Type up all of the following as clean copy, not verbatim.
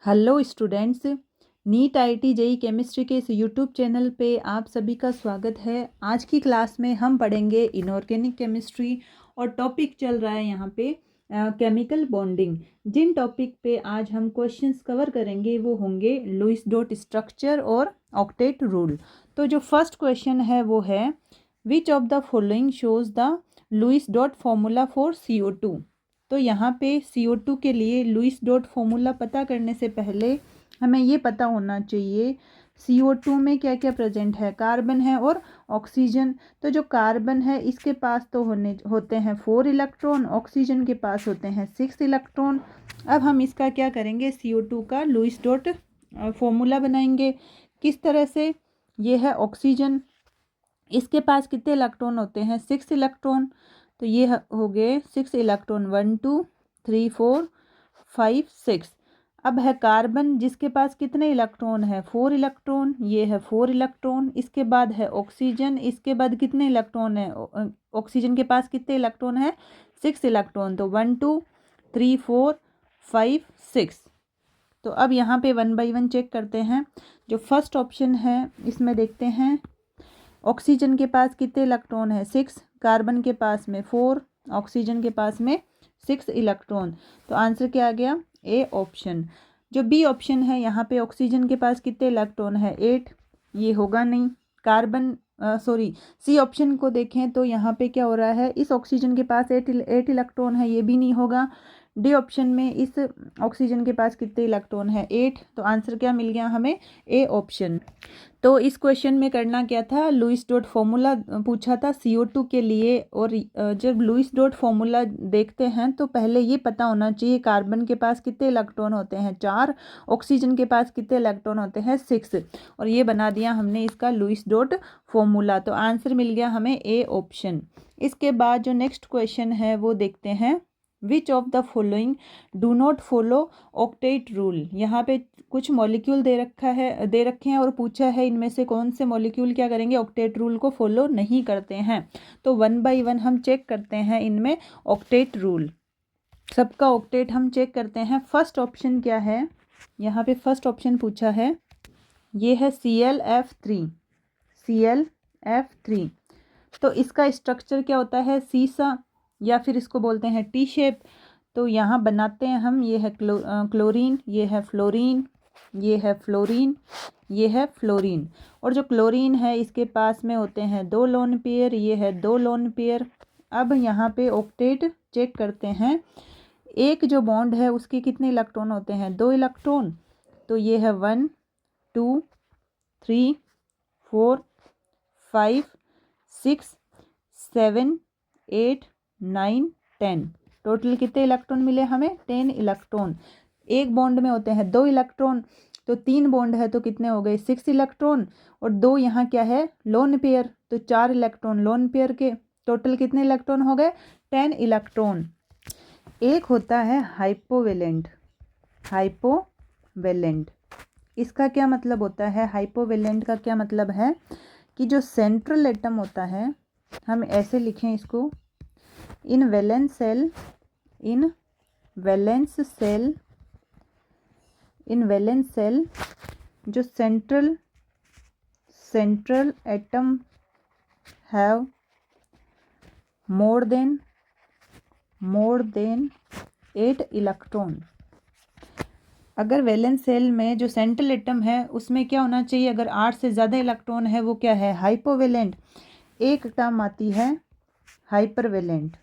Hello students. NEET IIT JEE chemistry के इस YouTube channel पे आप सभी का स्वागत है। आज की क्लास में हम पढ़ेंगे इनऑर्गेनिक केमिस्ट्री और टॉपिक चल रहा है यहाँ पे केमिकल बॉन्डिंग। जिन टॉपिक पे आज हम क्वेश्चंस कवर करेंगे वो होंगे लुईस डॉट स्ट्रक्चर और ऑक्टेट रूल। तो जो फर्स्ट क्वेश्चन है वो है which of the following shows the Lewis dot formula for CO2। तो यहाँ पे CO2 के लिए लुईस डॉट फॉर्मूला पता करने से पहले हमें ये पता होना चाहिए CO2 में क्या क्या प्रेजेंट है। कार्बन है और ऑक्सीजन। तो जो कार्बन है इसके पास तो होते हैं 4 इलेक्ट्रॉन, ऑक्सीजन के पास होते हैं 6 इलेक्ट्रॉन। अब हम इसका क्या करेंगे, CO2 का लुईस डॉट फॉर्मूला बनाएंगे। किस तरह से? ये है ऑक्सीजन, इसके पास कितने इलेक्ट्रॉन होते हैं? 6 इलेक्ट्रॉन। तो ये हो गए 6 इलेक्ट्रॉन, 1 2 3 4 5 6। अब है कार्बन, जिसके पास कितने इलेक्ट्रॉन है? 4 इलेक्ट्रॉन। ये है 4 इलेक्ट्रॉन। इसके बाद है ऑक्सीजन, इसके बाद कितने इलेक्ट्रॉन है? ऑक्सीजन के पास कितने इलेक्ट्रॉन है? 6 इलेक्ट्रॉन। तो 1 2 3 4 5 6। तो अब यहाँ पे 1 बाई 1 चेक करते हैं। जो फर्स्ट ऑप्शन है इसमें देखते हैं ऑक्सीजन के पास कितने इलेक्ट्रॉन है? 6। कार्बन के पास में 4, ऑक्सीजन के पास में 6 इलेक्ट्रॉन। तो आंसर क्या आ गया? A option. जो बी ऑप्शन है यहाँ पे ऑक्सीजन के पास कितने इलेक्ट्रॉन है? 8। ये होगा नहीं। कार्बन सी ऑप्शन को देखें तो यहाँ पे क्या हो रहा है, इस ऑक्सीजन के पास 8 इलेक्ट्रॉन है, ये भी नहीं होगा। डी ऑप्शन में इस ऑक्सीजन के पास कितने इलेक्ट्रॉन है? 8। तो आंसर क्या मिल गया हमें? A option. तो इस क्वेश्चन में करना क्या था, लुईस डॉट फॉर्मूला पूछा था CO2 के लिए। और जब लुईस डॉट फॉर्मूला देखते हैं तो पहले ये पता होना चाहिए कार्बन के पास कितने इलेक्ट्रॉन होते हैं? 4। ऑक्सीजन के पास कितने इलेक्ट्रॉन होते हैं? 6। और ये बना दिया हमने इसका लुईस डॉट फॉर्मूला। तो आंसर मिल गया हमें ए ऑप्शन। इसके बाद जो नेक्स्ट क्वेश्चन है वो देखते हैं विच of the following do not follow octet rule. यहाँ पे कुछ मॉलिक्यूल दे रखे हैं और पूछा है इनमें से कौन से मॉलिक्यूल क्या करेंगे, ऑक्टेट रूल को फॉलो नहीं करते हैं। तो 1 बाई 1 हम चेक करते हैं इनमें ऑक्टेट रूल। सबका ऑक्टेट हम चेक करते हैं। फर्स्ट ऑप्शन क्या है? यहाँ पे फर्स्ट ऑप्शन पूछा है, ये है ClF3। तो इसका स्ट्रक्चर क्या होता है? सीसा, या फिर इसको बोलते हैं टी शेप। तो यहाँ बनाते हैं हम। ये है क्लोरीन, ये है फ्लोरीन, ये है फ्लोरीन, ये है फ्लोरीन। और जो क्लोरीन है इसके पास में होते हैं 2 लोन पेयर, ये है 2 लोन पेयर। अब यहाँ पे ऑक्टेट चेक करते हैं। एक जो बॉन्ड है उसके कितने इलेक्ट्रॉन होते हैं? 2 इलेक्ट्रॉन। तो ये है 1 2 3 4 5 6 7 8 9 10। टोटल कितने इलेक्ट्रॉन मिले हमें? 10 इलेक्ट्रॉन। एक बॉन्ड में होते हैं 2 इलेक्ट्रॉन, तो 3 बॉन्ड है तो कितने हो गए? 6 इलेक्ट्रॉन। और 2 यहाँ क्या है? Lone pair. तो 4 इलेक्ट्रॉन लोन पेयर के। टोटल कितने इलेक्ट्रॉन हो गए? 10 इलेक्ट्रॉन। एक होता है हाइपोवेलेंट। इसका क्या मतलब होता है? हाइपोवेलेंट का क्या मतलब है कि जो सेंट्रल एटम होता है, हम ऐसे लिखें इसको, इन वैलेंस सेल जो central atom have more than 8 electron. अगर वैलेंस सेल में जो सेंट्रल एटम है उसमें क्या होना चाहिए? अगर 8 से ज़्यादा इलेक्ट्रॉन है वो क्या है? हाइपोवेलेंट। एक टर्म आती है हाइपरवेलेंट।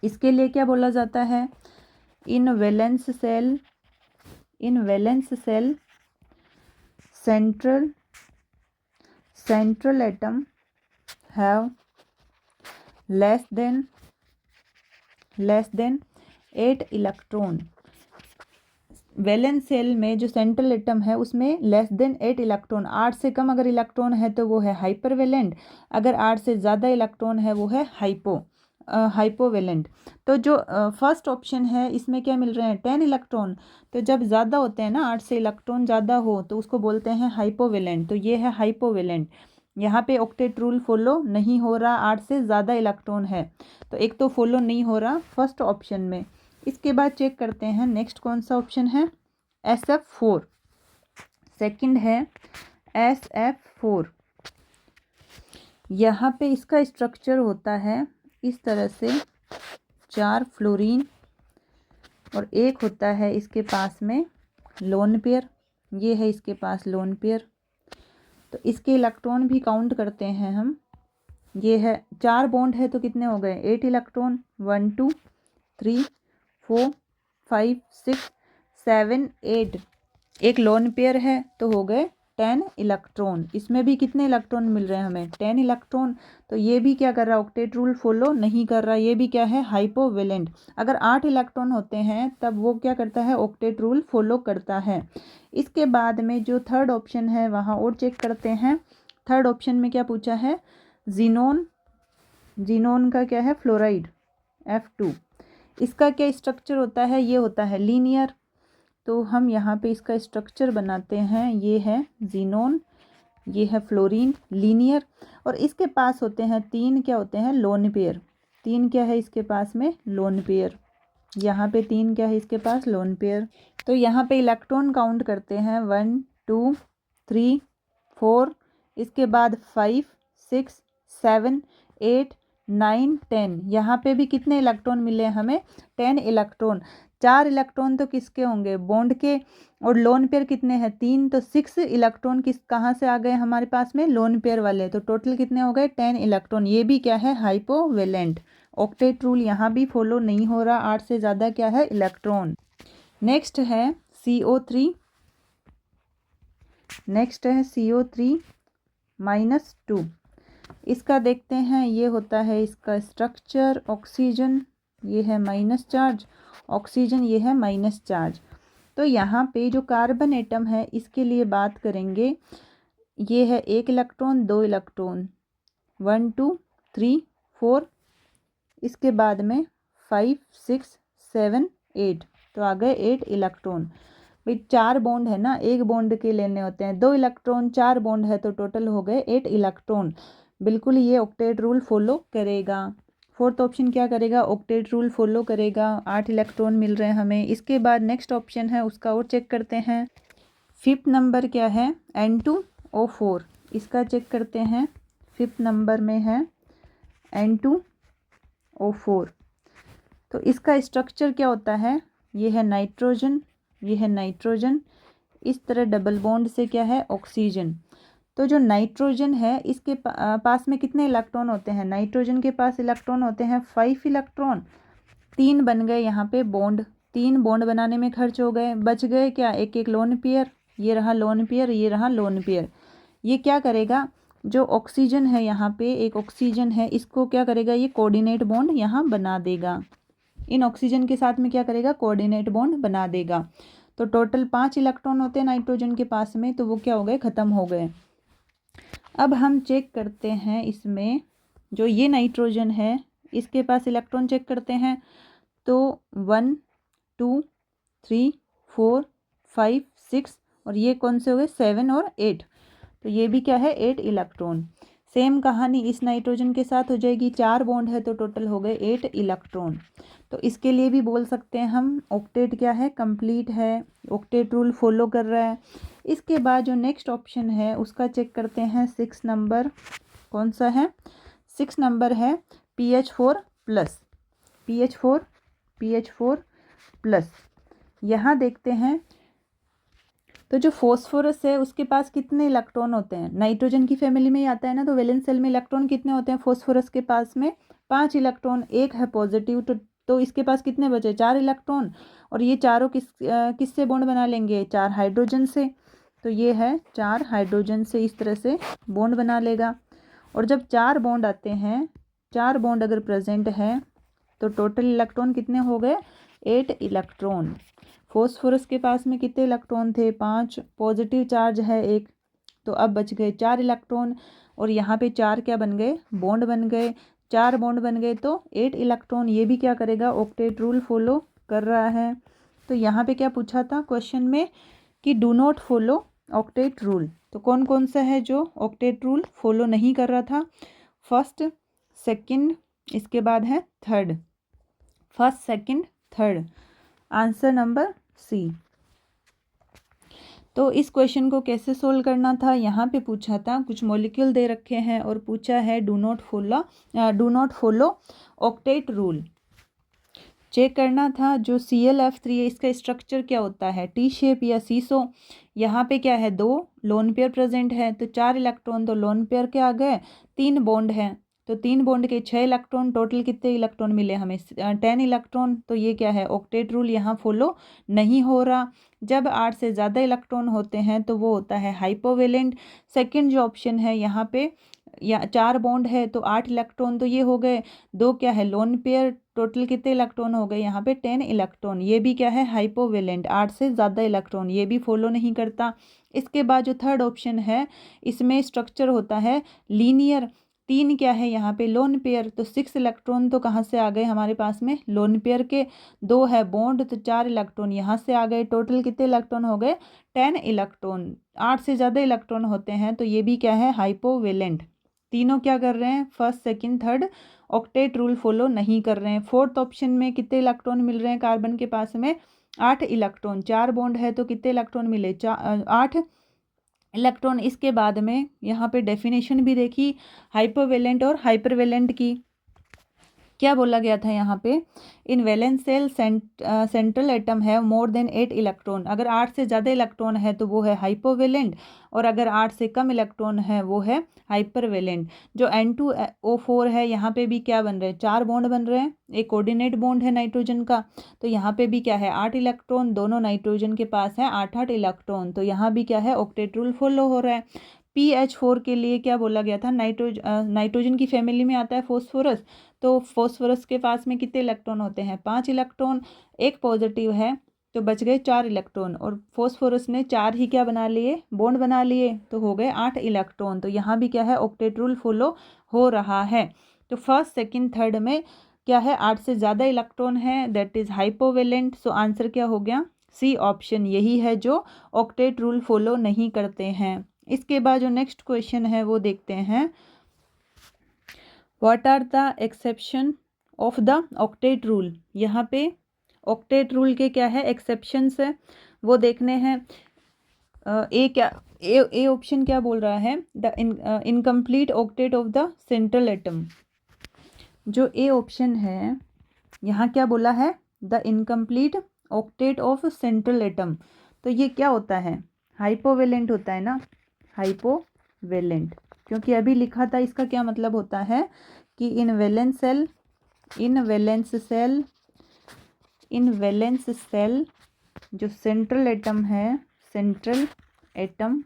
इसके लिए क्या बोला जाता है? इन valence shell central atom have less than 8 electron. Valence shell में जो सेंट्रल एटम है उसमें लेस देन 8 इलेक्ट्रॉन, 8 से कम अगर इलेक्ट्रॉन है तो वो है हाइपरवेलेंट। अगर 8 से ज़्यादा इलेक्ट्रॉन है वो है हाइपोवेलेंट। तो जो फर्स्ट ऑप्शन है इसमें क्या मिल रहे हैं? 10 इलेक्ट्रॉन। तो जब ज़्यादा होते हैं ना, 8 से इलेक्ट्रॉन ज़्यादा हो तो उसको बोलते हैं हाइपोवेलेंट। तो ये है हाइपोवेलेंट। यहाँ पे ऑक्टेट रूल फॉलो नहीं हो रहा, 8 से ज़्यादा इलेक्ट्रॉन है। तो एक तो फॉलो नहीं हो रहा फर्स्ट ऑप्शन में। इसके बाद चेक करते हैं नेक्स्ट कौन सा ऑप्शन है, SF4। सेकंड है SF4। यहाँ पे इसका स्ट्रक्चर होता है इस तरह से, 4 फ्लोरीन और एक होता है इसके पास में लोन पेयर, ये है इसके पास लोन पेयर। तो इसके इलेक्ट्रॉन भी काउंट करते हैं हम, ये है 4 बॉन्ड है तो कितने हो गए 8 इलेक्ट्रॉन, 1 2 3 4 5 6 7 8, एक लोन पेयर है तो हो गए 10 इलेक्ट्रॉन। इसमें भी कितने इलेक्ट्रॉन मिल रहे हैं हमें 10 इलेक्ट्रॉन। तो ये भी क्या कर रहा है, ऑक्टेट रूल फॉलो नहीं कर रहा, ये भी क्या है हाइपोवेलेंट। अगर 8 इलेक्ट्रॉन होते हैं तब वो क्या करता है, ऑक्टेट रूल फॉलो करता है। इसके बाद में जो थर्ड ऑप्शन है वहाँ और चेक करते हैं। थर्ड ऑप्शन में क्या पूछा है, जीनोन, जीनोन का क्या है फ्लोराइड F2। इसका क्या स्ट्रक्चर होता है, ये होता है लीनियर। तो हम यहाँ पे इसका स्ट्रक्चर बनाते हैं, ये है जीनोन, ये है फ्लोरीन, लीनियर। और इसके पास होते हैं 3 क्या होते हैं लोन पेयर, 3 क्या है इसके पास में लोन पेयर, यहाँ पे 3 क्या है इसके पास लोन पेयर। तो यहाँ पे इलेक्ट्रॉन काउंट करते हैं 1 2 3 4, इसके बाद 5 6 7 8 9 10। यहाँ पे भी कितने इलेक्ट्रॉन मिले हमें 10 इलेक्ट्रॉन। 4 इलेक्ट्रॉन तो किसके होंगे बॉन्ड के, और लोन पेयर कितने हैं 3, तो 6 इलेक्ट्रॉन किस कहाँ से आ गए हमारे पास में लोन पेयर वाले। तो टोटल कितने हो गए 10 इलेक्ट्रॉन। ये भी क्या है हाइपोवेलेंट। ऑक्टेट रूल यहाँ भी फॉलो नहीं हो रहा, 8 से ज़्यादा क्या है इलेक्ट्रॉन। नेक्स्ट है CO3, नेक्स्ट है CO3 -2। इसका देखते हैं, ये होता है इसका स्ट्रक्चर, ऑक्सीजन ये है माइनस चार्ज, ऑक्सीजन ये है माइनस चार्ज। तो यहाँ पे जो कार्बन एटम है इसके लिए बात करेंगे, ये है 1 इलेक्ट्रॉन 2 इलेक्ट्रॉन 1 2 3 4, इसके बाद में 5 6 7 8, तो आ गए 8 इलेक्ट्रॉन। भाई 4 बॉन्ड है ना, एक बॉन्ड के लेने होते हैं 2 इलेक्ट्रॉन, 4 बॉन्ड है तो टोटल हो गए 8 इलेक्ट्रॉन। बिल्कुल ये ऑक्टेट रूल फॉलो करेगा। फोर्थ ऑप्शन क्या करेगा, ऑक्टेट रूल फॉलो करेगा, 8 इलेक्ट्रॉन मिल रहे हैं हमें। इसके बाद नेक्स्ट ऑप्शन है उसका और चेक करते हैं। फिफ्थ नंबर क्या है N2O4, इसका चेक करते हैं। फिफ्थ नंबर में है N2O4। तो इसका स्ट्रक्चर क्या होता है, ये है नाइट्रोजन, ये है नाइट्रोजन, इस तरह डबल बॉन्ड से क्या है ऑक्सीजन। तो जो नाइट्रोजन है इसके पास में कितने इलेक्ट्रॉन होते हैं, नाइट्रोजन के पास इलेक्ट्रॉन होते हैं 5 इलेक्ट्रॉन। 3 बन गए यहाँ पे बॉन्ड, 3 बॉन्ड बनाने में खर्च हो गए, बच गए क्या एक एक लोन पेयर, ये रहा लोन पेयर, ये रहा लोन पेयर। ये क्या करेगा, जो ऑक्सीजन है यहाँ पे एक ऑक्सीजन है, इसको क्या करेगा ये कोऑर्डिनेट बॉन्ड यहाँ बना देगा, इन ऑक्सीजन के साथ में क्या करेगा कोऑर्डिनेट बॉन्ड बना देगा। तो टोटल 5 इलेक्ट्रॉन होते हैं नाइट्रोजन के पास में, तो वो क्या हो गए ख़त्म हो गए। अब हम चेक करते हैं इसमें, जो ये नाइट्रोजन है इसके पास इलेक्ट्रॉन चेक करते हैं। तो 1 2 3 4 5 6, और ये कौन से हो गए 7 और 8, तो ये भी क्या है 8 इलेक्ट्रॉन। सेम कहानी इस नाइट्रोजन के साथ हो जाएगी, 4 बॉन्ड है तो टोटल हो गए 8 इलेक्ट्रॉन। तो इसके लिए भी बोल सकते हैं हम ऑक्टेट क्या है कंप्लीट है, ऑक्टेट रूल फॉलो कर रहा है। इसके बाद जो नेक्स्ट ऑप्शन है उसका चेक करते हैं। 6 नंबर कौन सा है, 6 नंबर है PH4+, PH4+। यहाँ देखते हैं, तो जो फॉस्फोरस है उसके पास कितने इलेक्ट्रॉन होते हैं, नाइट्रोजन की फैमिली में ही आता है ना, तो वैलेंस सेल में इलेक्ट्रॉन कितने होते हैं फॉस्फोरस के पास में 5 इलेक्ट्रॉन, एक है पॉजिटिव, तो इसके पास कितने बचे 4 इलेक्ट्रॉन। और ये चारों किससे बॉन्ड बना लेंगे 4 हाइड्रोजन से, तो ये है 4 हाइड्रोजन से इस तरह से बॉन्ड बना लेगा। और जब 4 बॉन्ड आते हैं, 4 बॉन्ड अगर प्रेजेंट है तो टोटल इलेक्ट्रॉन कितने हो गए 8 इलेक्ट्रॉन। फॉस्फोरस के पास में कितने इलेक्ट्रॉन थे 5, पॉजिटिव चार्ज है एक, तो अब बच गए 4 इलेक्ट्रॉन। और यहाँ पे 4 क्या बन गए बॉन्ड बन गए, 4 बॉन्ड बन गए तो 8 इलेक्ट्रॉन। ये भी क्या करेगा ऑक्टेट रूल फॉलो कर रहा है। तो यहाँ पे क्या पूछा था क्वेश्चन में कि do not follow octet rule, तो कौन कौन सा है जो ऑक्टेट रूल फॉलो नहीं कर रहा था, फर्स्ट सेकंड, इसके बाद है third, first second third, answer number C. तो इस क्वेश्चन को कैसे सोल्व करना था, यहाँ पे पूछा था, कुछ मॉलिक्यूल दे रखे हैं और पूछा है do not follow octet rule. Check करना था जो ClF3 है इसका स्ट्रक्चर क्या होता है, टी शेप या सीसो। यहाँ पे क्या है, 2 लोन पेयर प्रेजेंट है, तो 4 इलेक्ट्रॉन तो लोन पेयर के आ गए, 3 बॉन्ड हैं तो 3 बॉन्ड के 6 इलेक्ट्रॉन, टोटल कितने इलेक्ट्रॉन मिले हमें, 10 इलेक्ट्रॉन। तो ये क्या है, ऑक्टेट रूल यहाँ फॉलो नहीं हो रहा। जब 8 से ज़्यादा इलेक्ट्रॉन होते हैं तो वो होता है हाइपोवेलेंट। सेकेंड जो ऑप्शन है यहाँ पे, या 4 बॉन्ड है तो 8 इलेक्ट्रॉन तो ये हो गए, 2 क्या है लोन पेयर, टोटल कितने इलेक्ट्रॉन हो गए यहाँ पे 10 इलेक्ट्रॉन, ये भी क्या है हाइपोवेलेंट, 8 से ज़्यादा इलेक्ट्रॉन, ये भी फॉलो नहीं करता। इसके बाद जो थर्ड ऑप्शन है इसमें स्ट्रक्चर होता है लीनियर, 3 क्या है यहाँ पे लोन पेयर, तो 6 इलेक्ट्रॉन तो कहाँ से आ गए हमारे पास में लोन पेयर के, 2 है बॉन्ड तो 4 इलेक्ट्रॉन यहाँ से आ गए, टोटल कितने इलेक्ट्रॉन हो गए 10 इलेक्ट्रॉन, 8 से ज़्यादा इलेक्ट्रॉन होते हैं तो ये भी क्या है हाइपोवेलेंट। तीनों क्या कर रहे हैं, first second third octet rule follow नहीं कर रहे हैं। फोर्थ ऑप्शन में कितने इलेक्ट्रॉन मिल रहे हैं कार्बन के पास में, 8 इलेक्ट्रॉन, 4 बॉन्ड है तो कितने इलेक्ट्रॉन मिले, 8 इलेक्ट्रॉन। इसके बाद में यहाँ पे डेफिनेशन भी देखी हाइपोवेलेंट और हाइपरवेलेंट की, क्या बोला गया था यहाँ पे, इन वैलेंस सेल सेंट्रल एटम है मोर देन 8 इलेक्ट्रॉन, अगर 8 से ज़्यादा इलेक्ट्रॉन है तो वो है हाइपोवेलेंट, और अगर 8 से कम इलेक्ट्रॉन है वो है हाइपरवेलेंट। जो N2O4 है यहाँ पे भी क्या बन रहे हैं, 4 बॉन्ड बन रहे हैं, एक कोऑर्डिनेट बॉन्ड है नाइट्रोजन का, तो यहाँ पे भी क्या है 8 इलेक्ट्रॉन, दोनों नाइट्रोजन के पास है 8 इलेक्ट्रॉन, तो यहाँ भी क्या है ऑक्टेट रूल फॉलो हो रहा है। PH4 के लिए क्या बोला गया था, नाइट्रोजन की फैमिली में आता है फॉस्फोरस, तो फॉस्फोरस के पास में कितने इलेक्ट्रॉन होते हैं 5 इलेक्ट्रॉन, एक पॉजिटिव है तो बच गए 4 इलेक्ट्रॉन, और फॉस्फोरस ने 4 ही क्या बना लिए बॉन्ड बना लिए तो हो गए 8 इलेक्ट्रॉन, तो यहाँ भी क्या है ऑक्टेट रूल फॉलो हो रहा है। तो फर्स्ट सेकंड थर्ड में क्या है 8 से ज़्यादा इलेक्ट्रॉन है, दैट इज़ हाइपोवेलेंट। सो आंसर क्या हो गया, सी ऑप्शन यही है जो ऑक्टेट रूल फॉलो नहीं करते हैं। इसके बाद जो नेक्स्ट क्वेश्चन है वो देखते हैं, what are the exception of the octet rule. यहाँ पे ऑक्टेट रूल के क्या है एक्सेप्शंस है वो देखने हैं। ए ऑप्शन क्या बोल रहा है, the incomplete octet of the central atom. जो ए ऑप्शन है यहाँ क्या बोला है, the incomplete octet of central atom, तो ये क्या होता है हाइपोवेलेंट होता है ना, हाइपोवेलेंट, क्योंकि अभी लिखा था इसका क्या मतलब होता है कि इन वैलेंस सेल जो सेंट्रल एटम है, central atom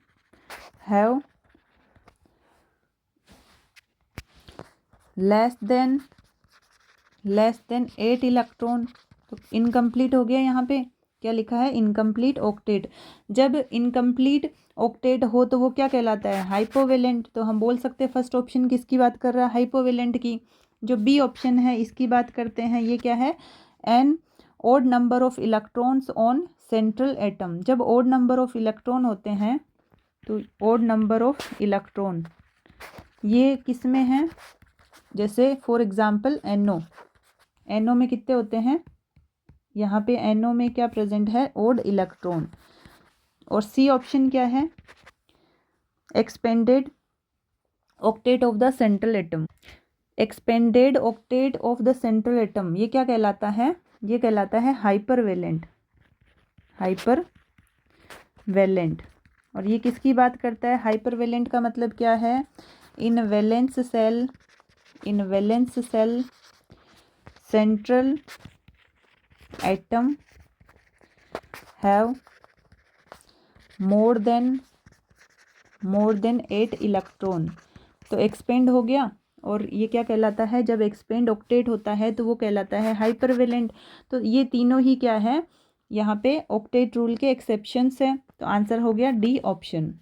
have less than 8 electron, तो इनकम्प्लीट हो गया। यहाँ पे क्या लिखा है, इनकम्प्लीट ऑक्टेट। जब इनकम्प्लीट ऑक्टेट हो तो वो क्या कहलाता है, हाइपोवेलेंट। तो हम बोल सकते हैं फर्स्ट ऑप्शन किसकी बात कर रहा है, हाइपोवेलेंट की। जो बी ऑप्शन है इसकी बात करते हैं, ये क्या है, an odd number of electrons on central atom. जब ओड नंबर ऑफ इलेक्ट्रॉन होते हैं तो ओड नंबर ऑफ इलेक्ट्रॉन ये किस में है, जैसे फॉर एग्जांपल NO में कितने होते हैं, यहाँ पे NO में क्या प्रेजेंट है, ओड इलेक्ट्रॉन। और सी ऑप्शन क्या है, expanded octet of the central atom. Expanded octet of the central atom ये क्या कहलाता है, ये कहलाता है हाइपरवेलेंट। और ये किसकी बात करता है, हाइपरवेलेंट का मतलब क्या है, इन valence shell central atom have more than 8 electron. तो एक्सपेंड हो गया, और ये क्या कहलाता है, जब एक्सपेंड ऑक्टेट होता है तो वो कहलाता है हाइपरवेलेंट। तो ये तीनों ही क्या है यहाँ पे ऑक्टेट रूल के एक्सेप्शंस है, तो आंसर हो गया डी ऑप्शन।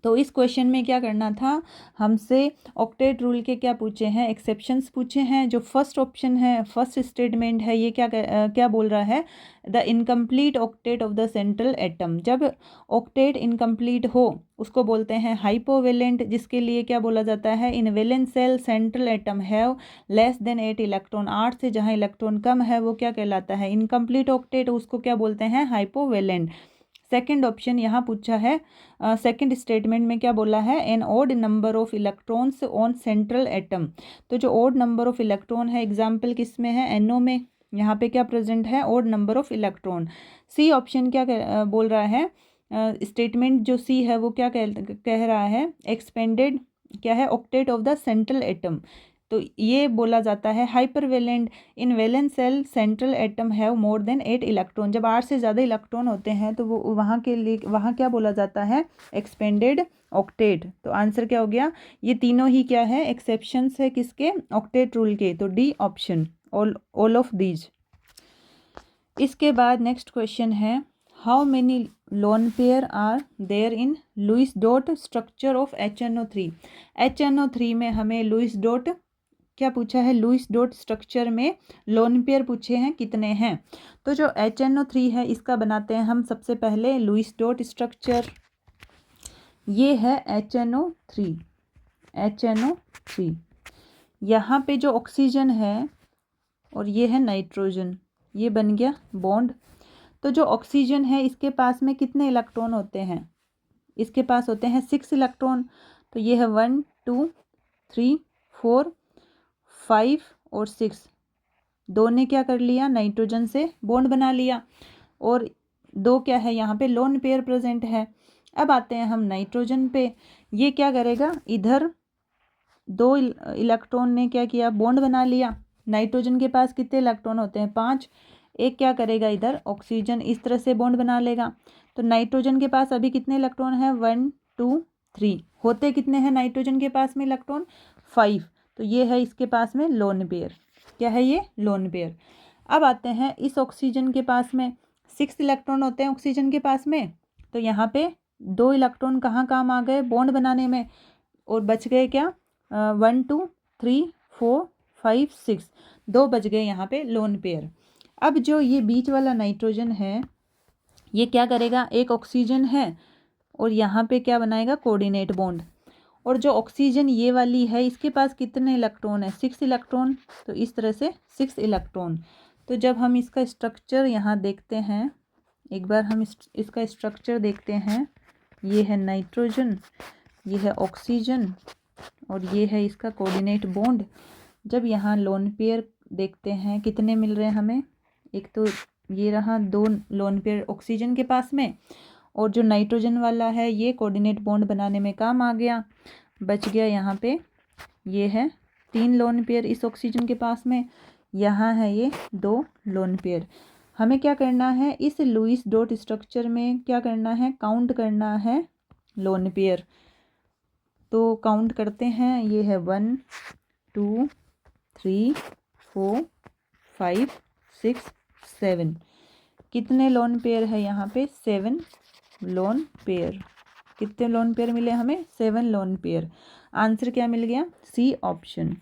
तो इस क्वेश्चन में क्या करना था, हमसे ऑक्टेट रूल के क्या पूछे हैं, एक्सेप्शंस पूछे हैं। जो फर्स्ट ऑप्शन है, फर्स्ट स्टेटमेंट है, ये क्या बोल रहा है, the incomplete octet of the central atom. जब ऑक्टेट इनकम्प्लीट हो उसको बोलते हैं हाइपोवेलेंट, जिसके लिए क्या बोला जाता है, इन valence shell central atom have less than 8 electron. 8 से जहाँ इलेक्ट्रॉन कम है वो क्या कहलाता है, इनकम्प्लीट ऑक्टेट, उसको क्या बोलते हैं, हाइपोवेलेंट। सेकंड ऑप्शन यहाँ पूछा है, सेकंड स्टेटमेंट में क्या बोला है, an odd number of electrons on central atom. तो जो ओड नंबर ऑफ इलेक्ट्रॉन है, एग्जाम्पल किस में है, एनओ में, यहाँ पे क्या प्रेजेंट है, odd number of electron. C option क्या बोल रहा है, स्टेटमेंट जो सी है वो क्या कह रहा है, एक्सपेंडेड क्या है, octet of the central atom. तो ये बोला जाता है hypervalent. In valence shell central atom have more than 8 electron. जब 8 से ज़्यादा इलेक्ट्रॉन होते हैं तो वो वहाँ के लिए वहाँ क्या बोला जाता है, एक्सपेंडेड ऑक्टेट। तो आंसर क्या हो गया, ये तीनों ही क्या है, एक्सेप्शंस है किसके, ऑक्टेट रूल के। तो D option, all of these. इसके बाद नेक्स्ट क्वेश्चन है, how many lone pair are there in Lewis dot structure of HNO3। HNO3 में हमें लुईस डॉट क्या पूछा है, लुईस डॉट स्ट्रक्चर में लोन पेयर पूछे हैं कितने हैं। तो जो HNO3 है इसका बनाते हैं हम सबसे पहले लुईस डॉट स्ट्रक्चर। ये है HNO3। यहाँ पे जो ऑक्सीजन है और ये है नाइट्रोजन, ये बन गया बॉन्ड। तो जो ऑक्सीजन है इसके पास में कितने इलेक्ट्रॉन होते हैं, इसके पास होते हैं 6 इलेक्ट्रॉन। तो ये है 1 2 3 4 5 और 6। दो ने क्या कर लिया, नाइट्रोजन से बॉन्ड बना लिया, और दो क्या है, यहाँ पे लोन पेयर प्रेजेंट है। अब आते हैं हम नाइट्रोजन पे। ये क्या करेगा, इधर 2 इलेक्ट्रॉन ने क्या किया, बॉन्ड बना लिया। नाइट्रोजन के पास कितने इलेक्ट्रॉन होते हैं, 5। एक क्या करेगा, इधर ऑक्सीजन इस तरह से बॉन्ड बना लेगा। तो नाइट्रोजन के पास अभी कितने इलेक्ट्रॉन है, 1 2 3। होते कितने हैं नाइट्रोजन के पास में इलेक्ट्रॉन, 5। तो ये है इसके पास में लोन पेयर। क्या है ये, लोन पेयर। अब आते हैं इस ऑक्सीजन के पास में 6 इलेक्ट्रॉन होते हैं ऑक्सीजन के पास में। तो यहाँ पे 2 इलेक्ट्रॉन कहाँ काम आ गए, बॉन्ड बनाने में, और बच गए क्या, 1 2 3 4 5 6। 2 बच गए यहाँ पे लोन पेयर। अब जो ये बीच वाला नाइट्रोजन है ये क्या करेगा, एक ऑक्सीजन है और यहाँ पे क्या बनाएगा, कोऑर्डिनेट बॉन्ड। और जो ऑक्सीजन ये वाली है इसके पास कितने इलेक्ट्रॉन है, 6 इलेक्ट्रॉन। तो इस तरह से 6 इलेक्ट्रॉन। तो जब हम इसका स्ट्रक्चर यहाँ देखते हैं, एक बार हम इसका स्ट्रक्चर देखते हैं, ये है नाइट्रोजन, ये है ऑक्सीजन, और ये है इसका कोऑर्डिनेट बॉन्ड। जब यहाँ लोन पेयर देखते हैं कितने मिल रहे हैं हमें, एक तो ये रहा 2 लोन पेयर ऑक्सीजन के पास में, और जो नाइट्रोजन वाला है ये कोऑर्डिनेट बॉन्ड बनाने में काम आ गया। बच गया यहाँ पे, ये है 3 लोन पेयर इस ऑक्सीजन के पास में, यहाँ है ये 2 लोन पेयर। हमें क्या करना है, इस लुईस डॉट स्ट्रक्चर में क्या करना है, काउंट करना है लोन पेयर। तो काउंट करते हैं, ये है 1 2 3 4 5 6 7। कितने लोन पेयर है यहाँ पे, 7 लोन पेयर। कितने लोन पेयर मिले हमें, 7 लोन पेयर। आंसर क्या मिल गया, सी ऑप्शन।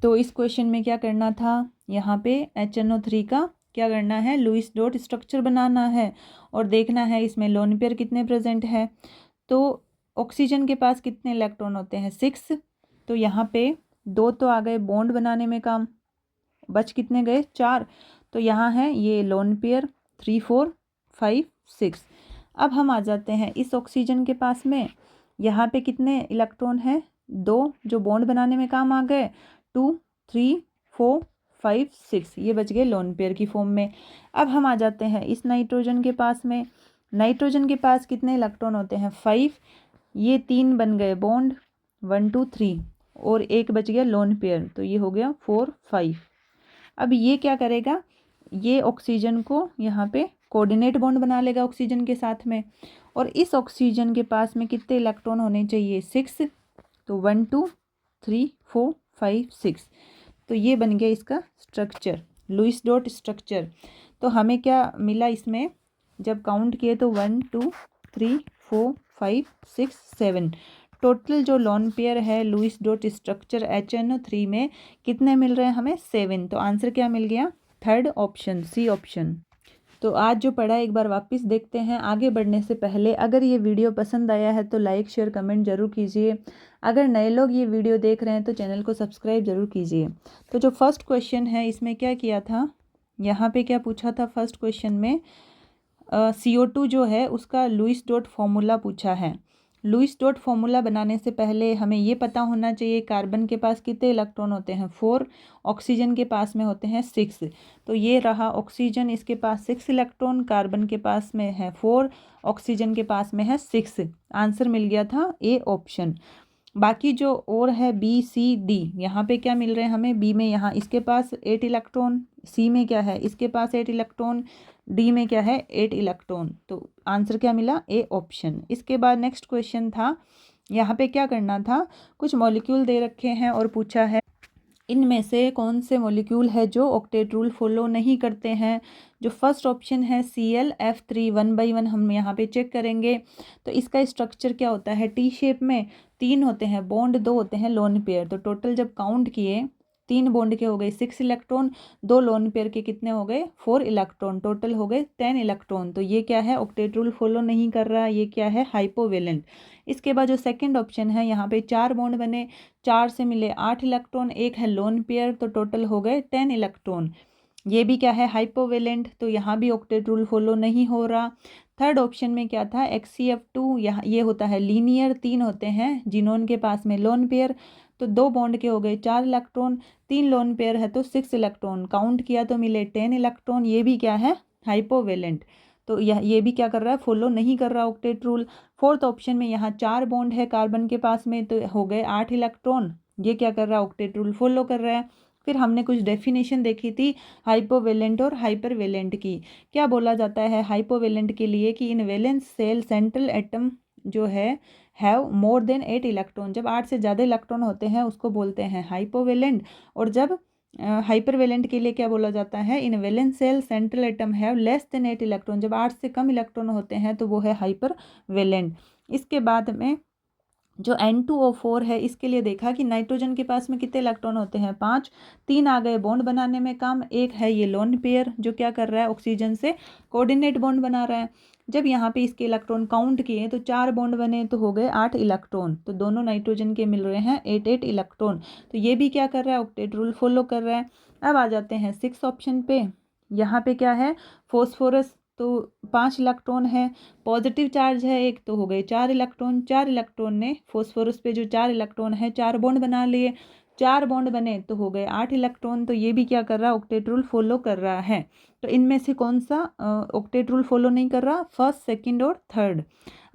तो इस क्वेश्चन में क्या करना था, यहाँ पे HNO3 का क्या करना है, लुईस डॉट स्ट्रक्चर बनाना है और देखना है इसमें लोन पेयर कितने प्रेजेंट है। तो ऑक्सीजन के पास कितने इलेक्ट्रॉन होते हैं, 6। तो यहाँ पे 2 तो आ गए बॉन्ड बनाने में काम, बच कितने गए, 4। तो यहाँ है ये लोन पेयर 3 4 5 6। अब हम आ जाते हैं इस ऑक्सीजन के पास में, यहाँ पे कितने इलेक्ट्रॉन हैं, 2 जो बॉन्ड बनाने में काम आ गए, 2 3 4 5 6। ये बच गए लोन पेयर की फॉर्म में। अब हम आ जाते हैं इस नाइट्रोजन के पास में। नाइट्रोजन के पास कितने इलेक्ट्रॉन होते हैं, 5। ये 3 बन गए बॉन्ड, 1 2 3, और एक बच गया लोन पेयर, तो ये हो गया 4 5। अब ये क्या करेगा, ये ऑक्सीजन को यहाँ पे कोऑर्डिनेट बॉन्ड बना लेगा ऑक्सीजन के साथ में, और इस ऑक्सीजन के पास में कितने इलेक्ट्रॉन होने चाहिए, 6। तो 1 2 3 4 5 6। तो ये बन गया इसका स्ट्रक्चर, लुईस डॉट स्ट्रक्चर। तो हमें क्या मिला इसमें, जब काउंट किए तो 1 2 3 4 5 6 7। टोटल जो लोन पेयर है लुईस डॉट स्ट्रक्चर HNO3 में कितने मिल रहे हैं हमें? 7। तो आंसर क्या मिल गया? Third option, C option. तो आज जो पढ़ा एक बार वापस देखते हैं। आगे बढ़ने से पहले अगर ये वीडियो पसंद आया है तो लाइक शेयर कमेंट जरूर कीजिए। अगर नए लोग ये वीडियो देख रहे हैं तो चैनल को सब्सक्राइब जरूर कीजिए। तो जो फर्स्ट क्वेश्चन है इसमें क्या किया था, यहाँ पे क्या पूछा था फर्स्ट क्वेश्चन में, CO2 जो है उसका लुईस डॉट फॉर्मूला पूछा है। लुईस डॉट फॉर्मूला बनाने से पहले हमें ये पता होना चाहिए कार्बन के पास कितने इलेक्ट्रॉन होते हैं? 4। ऑक्सीजन के पास में होते हैं 6। तो ये रहा ऑक्सीजन, इसके पास 6 इलेक्ट्रॉन, कार्बन के पास में है 4, ऑक्सीजन के पास में है 6। आंसर मिल गया था ए ऑप्शन। बाकी जो और है BCD, यहाँ पे क्या मिल रहे हैं हमें? बी में यहाँ इसके पास 8 इलेक्ट्रॉन, सी में क्या है इसके पास 8 इलेक्ट्रॉन, डी में क्या है 8 इलेक्ट्रॉन। तो आंसर क्या मिला? A option. इसके बाद नेक्स्ट क्वेश्चन था, यहाँ पे क्या करना था, कुछ मॉलिक्यूल दे रखे हैं और पूछा है इनमें से कौन से मॉलिक्यूल है जो ऑक्टेट रूल फॉलो नहीं करते हैं। जो फर्स्ट ऑप्शन है ClF3 1 by 1 हम यहाँ पे चेक करेंगे। तो इसका स्ट्रक्चर क्या होता है? टी शेप में, 3 होते हैं बॉन्ड, 2 होते हैं लोन पेयर। तो टोटल जब काउंट किए 3 बॉन्ड के हो गए 6 इलेक्ट्रॉन, 2 लोन पेयर के कितने हो गए? 4 इलेक्ट्रॉन, टोटल हो गए 10 इलेक्ट्रॉन। तो ये क्या है? ऑक्टेट रूल फॉलो नहीं कर रहा, ये क्या है? हाइपोवेलेंट। इसके बाद जो सेकंड ऑप्शन है यहाँ पे 4 बॉन्ड बने, 4 से मिले 8 इलेक्ट्रॉन, एक है लोन पेयर, तो टोटल हो गए 10 इलेक्ट्रॉन। ये भी क्या है? हाइपोवेलेंट। तो यहाँ भी ऑक्टेट रूल फॉलो नहीं हो रहा। थर्ड ऑप्शन में क्या था? XCF2, यहाँ ये होता है लीनियर, 3 होते हैं जिनोन के पास में लोन पेयर, तो 2 बॉन्ड के हो गए 4 इलेक्ट्रॉन, 3 लोन पेयर है तो 6 इलेक्ट्रॉन, काउंट किया तो मिले 10 इलेक्ट्रॉन। ये भी क्या है? हाइपोवेलेंट। तो ये भी क्या कर रहा है? फॉलो नहीं कर रहा ऑक्टेट रूल। फोर्थ ऑप्शन में यहाँ 4 बॉन्ड है कार्बन के पास में, तो हो गए 8 इलेक्ट्रॉन, ये क्या कर रहा है? ऑक्टेट रूल फॉलो कर रहा है। फिर हमने कुछ डेफिनेशन देखी थी हाइपोवेलेंट और हाइपरवेलेंट की। क्या बोला जाता है हाइपोवेलेंट के लिए? कि इन वैलेंस सेल सेंट्रल एटम जो है हैव मोर देन 8 इलेक्ट्रॉन, जब 8 से ज़्यादा इलेक्ट्रॉन होते हैं उसको बोलते हैं हाइपोवेलेंट। और जब हाइपरवेलेंट के लिए क्या बोला जाता है? इन valence shell central atom have less than 8 electron, जब 8 से कम इलेक्ट्रॉन होते हैं तो वो है हाइपरवेलेंट। इसके बाद में जो N2O4 है इसके लिए देखा कि नाइट्रोजन के पास में कितने इलेक्ट्रॉन होते हैं? 5। 3 आ गए बॉन्ड बनाने में काम, एक है ये लोन पेयर जो क्या कर रहा है? ऑक्सीजन से कोऑर्डिनेट बॉन्ड बना रहा है। जब यहाँ पे इसके इलेक्ट्रॉन काउंट किए तो 4 बॉन्ड बने तो हो गए 8 इलेक्ट्रॉन, तो दोनों नाइट्रोजन के मिल रहे हैं 8 इलेक्ट्रॉन। तो ये भी क्या कर रहा है? ऑक्टेट रूल फॉलो कर रहा है। अब आ जाते हैं 6 ऑप्शन पे। यहाँ पे क्या है? फॉस्फोरस, तो 5 इलेक्ट्रॉन है, पॉजिटिव चार्ज है एक, तो हो गए 4 इलेक्ट्रॉन। 4 इलेक्ट्रॉन ने फॉस्फोरस पे जो 4 इलेक्ट्रॉन है 4 बॉन्ड बना लिए, 4 बॉन्ड बने तो हो गए 8 इलेक्ट्रॉन। तो ये भी क्या कर रहा है? ऑक्टेट रूल फॉलो कर रहा है। तो इनमें से कौन सा ऑक्टेट रूल फॉलो नहीं कर रहा? फर्स्ट, सेकंड और थर्ड।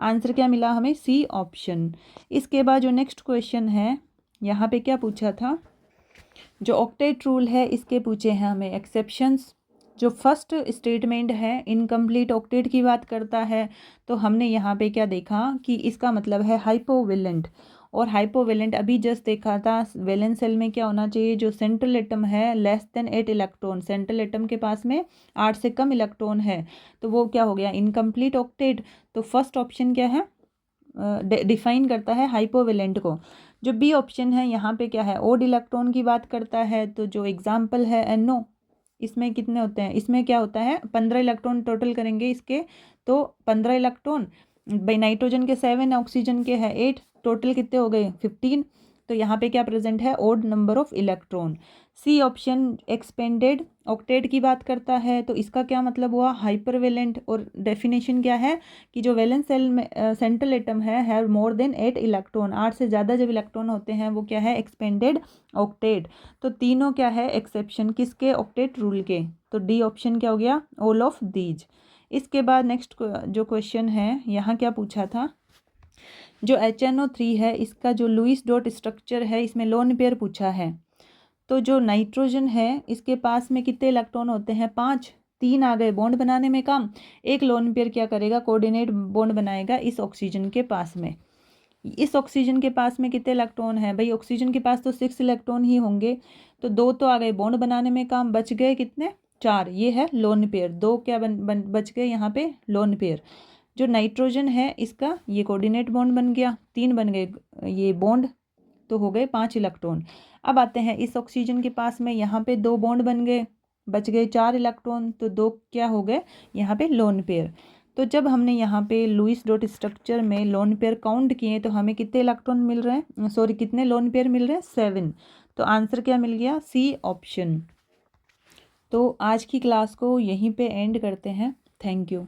आंसर क्या मिला हमें? C option. इसके बाद जो नेक्स्ट क्वेश्चन है यहाँ पे क्या पूछा था? जो ऑक्टेट रूल है इसके पूछे हैं हमें एक्सेप्शंस। जो फर्स्ट स्टेटमेंट है इनकम्प्लीट ऑक्टेट की बात करता है, तो हमने यहाँ पे क्या देखा कि इसका मतलब है हाइपोवेलेंट। और हाइपोवेलेंट अभी जस्ट देखा था वैलेंस सेल में क्या होना चाहिए? जो सेंट्रल एटम है less than 8 electron, central atom के पास में 8 से कम इलेक्ट्रॉन है, तो वो क्या हो गया? Incomplete octet. तो फर्स्ट ऑप्शन क्या है? डिफाइन करता है हाइपोवेलेंट को। जो बी ऑप्शन है यहाँ पे क्या है? ओड इलेक्ट्रॉन की बात करता है। तो जो एग्जाम्पल है NO, इसमें कितने होते हैं? इसमें क्या होता है? 15 इलेक्ट्रॉन टोटल करेंगे इसके, तो 15 इलेक्ट्रॉन भाई, नाइट्रोजन के 7, ऑक्सीजन के है 8, टोटल कितने हो गए? 15। तो यहाँ पे क्या प्रेजेंट है? Odd number of electron. C option expanded octet की बात करता है, तो इसका क्या मतलब हुआ? हाइपरवेलेंट। और डेफिनेशन क्या है? कि जो वैलेंस सेल में सेंट्रल एटम है हैव मोर देन 8 इलेक्ट्रॉन, 8 से ज़्यादा जब इलेक्ट्रॉन होते हैं वो क्या है? Expanded octet. तो तीनों क्या है? एक्सेप्शन किसके? ऑक्टेट रूल के। तो डी ऑप्शन क्या हो गया? All of these. इसके बाद नेक्स्ट जो क्वेश्चन है यहाँ क्या पूछा था? जो HNO3 है इसका जो लुईस डॉट स्ट्रक्चर है इसमें लोन पेयर पूछा है। तो जो नाइट्रोजन है इसके पास में कितने इलेक्ट्रॉन होते हैं? 5। 3 आ गए बॉन्ड बनाने में काम, एक लोन पेयर क्या करेगा? कोऑर्डिनेट बॉन्ड बनाएगा इस ऑक्सीजन के पास में। इस ऑक्सीजन के पास में कितने इलेक्ट्रॉन है? भाई ऑक्सीजन के पास तो 6 इलेक्ट्रॉन ही होंगे, तो 2 तो आ गए बॉन्ड बनाने में काम, बच गए कितने? 4। ये है लोन पेयर, 2 क्या बच गए यहाँ पे? Lone pair. जो नाइट्रोजन है इसका ये कोऑर्डिनेट बॉन्ड बन गया, 3 बन गए ये बॉन्ड, तो हो गए 5 इलेक्ट्रॉन। अब आते हैं इस ऑक्सीजन के पास में, यहाँ पे 2 बॉन्ड बन गए, बच गए 4 इलेक्ट्रॉन, तो 2 क्या हो गए यहाँ पे लोन पेयर। तो जब हमने यहाँ पे लुईस डॉट स्ट्रक्चर में लोन पेयर काउंट किए तो हमें कितने इलेक्ट्रॉन मिल रहे हैं, सॉरी कितने लोन पेयर मिल रहे हैं, 7। तो आंसर क्या मिल गया, सी ऑप्शन। तो आज की क्लास को यहीं पे एंड करते हैं। Thank you.